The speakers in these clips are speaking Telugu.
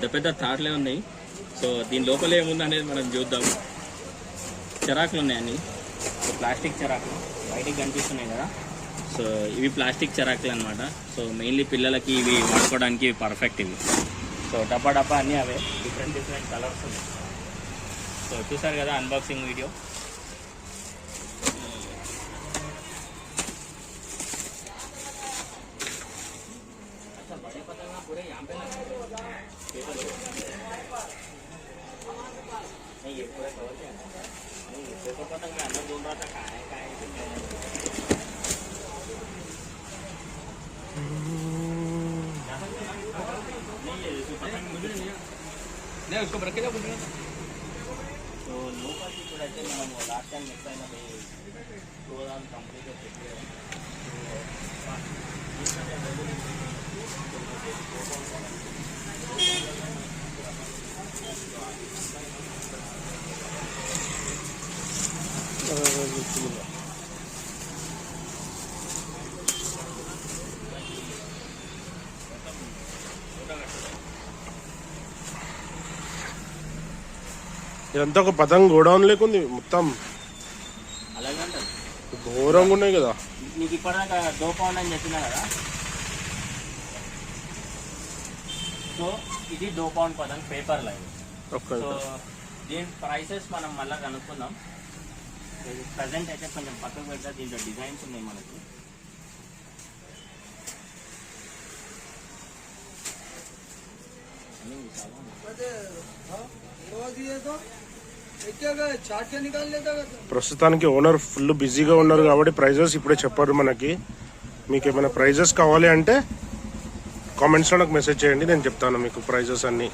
పెద్ద పెద్ద తాట్లే ఉన్నాయి. సో దీని లోపల ఏముంది అనేది మనం చూద్దాం. చెరాకులు ఉన్నాయని, ప్లాస్టిక్ చెరాకులు బయటికి కనిపిస్తున్నాయి కదా. సో ఇవి ప్లాస్టిక్ చెరాకులు అనమాట. సో మెయిన్లీ పిల్లలకి ఇవి వాడుకోవడానికి పర్ఫెక్ట్ ఇవి. సో డబ్బా డబ్బా అన్నీ అవే, డిఫరెంట్ డిఫరెంట్ కలర్స్ ఉన్నాయి. సో చూసారు కదా అన్బాక్సింగ్ వీడియో. उसको रख के जाओ. तो लोकल की కూడా అయితే మనం లాస్ట్ టైం నెక్స్ట్ అయినా ప్రోగ్రామ్ కంప్లీట్ చేయాలి. ఇదంతా ఒక పతంగ్ గోడౌన్ లేకుంది మొత్తం. అలాగే ఘోరంగా ఉన్నాయి కదా. నీకు ఇప్పటిదాకా డోపౌండ్ అని చెప్పినా కదా. సో ఇది డోపౌండ్ పతంగ్ పేపర్ లైన్. సో దీని ప్రైసెస్ మనం మళ్ళీ కనుక్కుందాం. ప్రజెంట్ అయితే కొంచెం పక్కకు పెడతా. దీంట్లో డిజైన్స్ ఉన్నాయి మనకి. ప్రస్తుతానికి ఓనర్ ఫుల్ బిజీగా ఉన్నారు కాబట్టి ప్రైజెస్ ఇప్పుడే చెప్పారు మనకి. మీకు ఏమైనా ప్రైజెస్ కావాలి అంటే కామెంట్స్లో నాకు మెసేజ్ చేయండి, నేను చెప్తాను మీకు ప్రైజెస్ అన్నీ.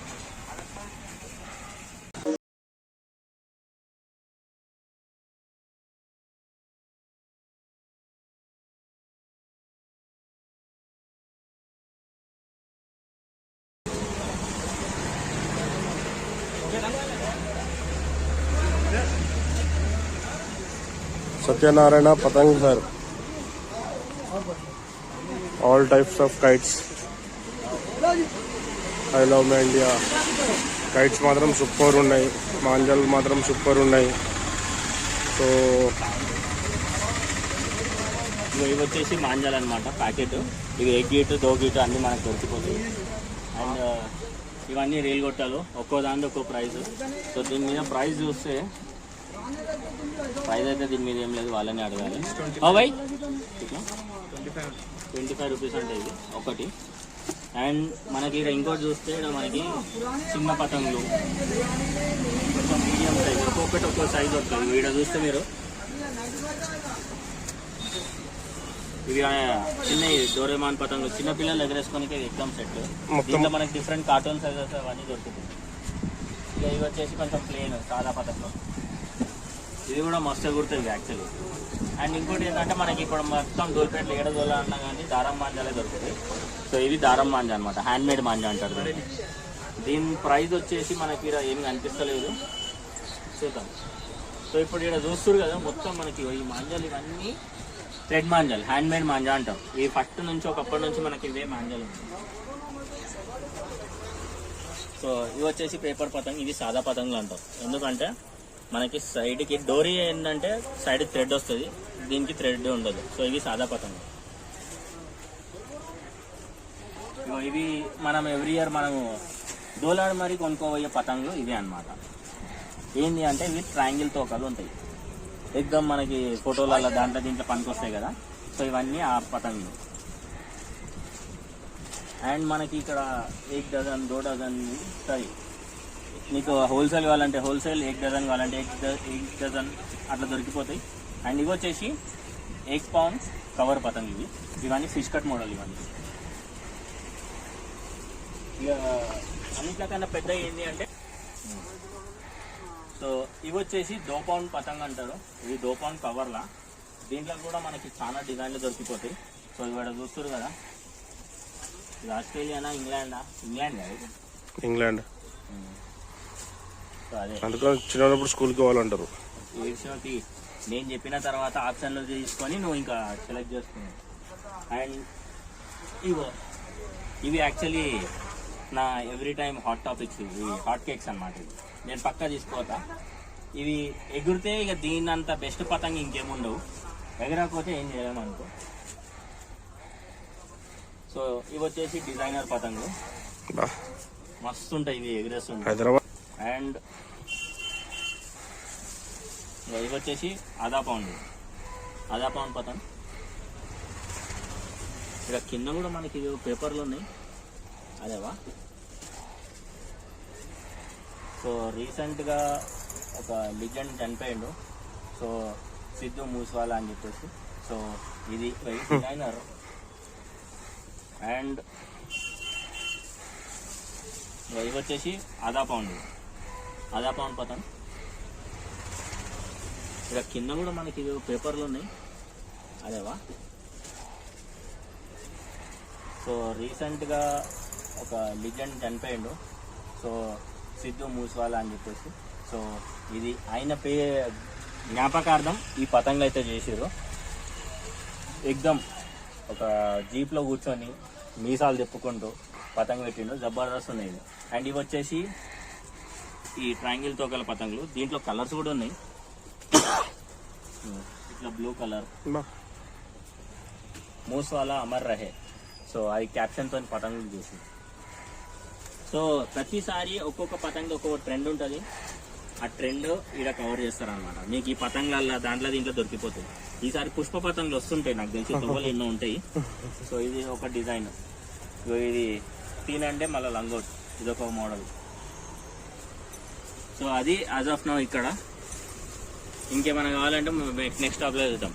Satyanarayana Patang sir. All types of kites. I love my India. Kites matram super unnai. Manjal matram super unnai. So ఇవి వచ్చేసి మాంజాలు అనమాట. ప్యాకెట్ ఇవి 1 గీటు 2 గీటు అన్నీ మనకు దొరికిపోతాయి. అండ్ ఇవన్నీ రీల్ కొట్టాలు, ఒక్కో దాంట్లో ఒక్కో ప్రైస్. సో దీని మీద ప్రైస్ చూస్తే ప్రైస్ అయితే దీని మీద ఏం లేదు, వాళ్ళని అడగాలి. బాయ్ 25 రూపీస్ అంటే ఇది ఒకటి. అండ్ మనకి ఇక్కడ ఇంకోటి చూస్తే ఇక్కడ మనకి చిన్న పతంగులు, కొంచెం మీడియం సైజ్, ఒక్కొక్కటి ఒక్కో సైజ్ వస్తుంది. ఇక్కడ చూస్తే మీరు ఇవి చిన్న డోరేమాన్ పతంగులు, చిన్న పిల్లలు ఎగరేసుకోనికి ఎగ్జామ్ సెట్. దీంట్లో మనకి డిఫరెంట్ కార్టూన్ సైజెస్ అవన్నీ దొరుకుతుంది. ఇక ఇవి వచ్చేసి కొంచెం ప్లేన్ సాదా పతంగులు. ఇది కూడా మస్తు కుడుతుంది యాక్చువల్లీ. అండ్ ఇంకోటి ఏంటంటే మనకి ఇప్పుడు మొత్తం దూరపేటలు ఏడ దూరాలన్నా కానీ దారం మాంజాలే దొరుకుతాయి. సో ఇది దారం మాంజా అనమాట, హ్యాండ్మేడ్ మాంజా అంటారు దీన్ని. దీని ప్రైస్ వచ్చేసి మనకి ఇక్కడ ఏం కనిపిస్తలేదు, చూద్దాం. సో ఇప్పుడు ఇక్కడ చూస్తారు కదా మొత్తం మనకి ఈ మాంజాలు ఇవన్నీ థ్రెడ్ మాంజాలు, హ్యాండ్మేడ్ మాంజా అంటాం. ఇవి ఫస్ట్ నుంచి ఒకప్పటి నుంచి మనకి ఇవే మాంజాలు ఉన్నాయి. సో ఇవి వచ్చేసి పేపర్ పతంగ్, ఇవి సాదా పతంగులు అంటాం. ఎందుకంటే మనకి సైడ్కి డోరీ ఏంటంటే సైడ్ థ్రెడ్ వస్తుంది, దీనికి థ్రెడ్ ఉండదు. సో ఇవి సాదా పతంగులు. ఇవి మనం ఎవ్రీ ఇయర్ మనము డోలార్ మరి కొనుక్కోబోయే పతంగులు ఇవి అన్నమాట. ఏంటి అంటే ఇవి ట్రయాంగిల్ తోకలు ఉంటాయి, ఎగ్దమ్ మనకి ఫోటోలలో దాంట్లో దీంట్లో పనికి వస్తాయి కదా. సో ఇవన్నీ ఆ పతంగులు. అండ్ మనకి ఇక్కడ 1 డజన్ 2 డజన్ సరే, నీకు హోల్సేల్ కావాలంటే హోల్సేల్, 1 డజన్ కావాలంటే 1 డజన్ అట్లా దొరికిపోతాయి. అండ్ ఇవి వచ్చేసి 1 పౌండ్ కవర్ పతంగ్. ఇవన్నీ ఫిష్ కట్ మోడల్. ఇవన్నీ ఇక అన్నిట్లకన్నా పెద్ద ఏంటి అంటే, సో ఇవి వచ్చేసి 2 పౌండ్ పతంగ్ అంటారు. ఇవి 2 పౌండ్ కవర్లా. దీంట్లో కూడా మనకి చాలా డిజైన్లు దొరికిపోతాయి. సో ఇవాడ చూస్తారు కదా, ఇది ఆస్ట్రేలియానా ఇంగ్లాండా? ఇంగ్లాండ్ కాదు, ఇంగ్లాండ్. సో అదే అందుకని చిన్నప్పుడు స్కూల్కి పోవాలంటారు. నేను చెప్పిన తర్వాత ఆప్షన్లు తీసుకొని నువ్వు ఇంకా సెలెక్ట్ చేసుకున్నావు. అండ్ ఇవి యాక్చువల్లీ నా ఎవ్రీ టైం హాట్ టాపిక్స్ ఇవి హాట్ కేక్స్ అన్నమాట. ఇవి నేను పక్కా తీసుకోతా. ఇవి ఎగురితే ఇక దీని అంత బెస్ట్ పతంగి ఇంకేముండవు. ఎగరకపోతే ఏం చేయలేమనుకో. సో ఇవి వచ్చేసి డిజైనర్ పతంగులు, మస్తు ఉంటాయి ఇవి, ఎగిరేస్తుంటాయి. హైదరాబాద్ అండ్ ఇవి వచ్చేసి ఆదా పౌండ్ పతంగ్. ఇక్కడ కింద కూడా మనకి పేపర్లు ఉన్నాయి. అదేవా. సో రీసెంట్గా ఒక లిజెండ్ చనిపోయిండు, సో సిద్ధు మూస్వాలా అని చెప్పేసి. సో ఇది డిజైనర్. అండ్ ఇవి వచ్చేసి ఆదా పౌండ్ పతంగ్. ఇక్కడ కింద కూడా మనకి పేపర్లు ఉన్నాయి. అదేవా. సో రీసెంట్గా ఒక లిజెండ్ చనిపోయిండు, సో సిద్ధు మూస్వాలా అని చెప్పేసి. సో ఇది ఆయన జ్ఞాపకార్థం ఈ పతంగులు అయితే చేసారు. ఎగ్దమ్ ఒక జీప్లో కూర్చొని మీసాలు తిప్పుకుంటూ పతంగ పెట్టిండు, జబర్దస్త్ ఉన్నాయి ఇది. అండ్ ఇవి వచ్చేసి ఈ ట్రయాంగిల్తో గల పతంగులు. దీంట్లో కలర్స్ కూడా ఉన్నాయి. ఇట్లా బ్లూ కలర్, మూస్వాలా అమర్ రహే. సో అది క్యాప్షన్తో పతంగులు చేసి. సో ప్రతిసారి ఒక్కొక్క పతంగి ఒక్కొక్క ట్రెండ్ ఉంటుంది. ఆ ట్రెండ్ ఇక్కడ కవర్ చేస్తారనమాట. మీకు ఈ పతంగుల దీంట్లో దొరికిపోతుంది. ఈసారి పుష్ప పతంగులు వస్తుంటాయి, నాకు తెలిసి తువ్వలు ఎన్నో ఉంటాయి. సో ఇది ఒక డిజైన్. ఇది తీనంటే మళ్ళీ లంగోట్, ఇది ఒక మోడల్. సో అది యాజ్ ఆఫ్ నౌ ఇక్కడ. ఇంకేమైనా కావాలంటే నెక్స్ట్ స్టాప్లో వెళ్తాం.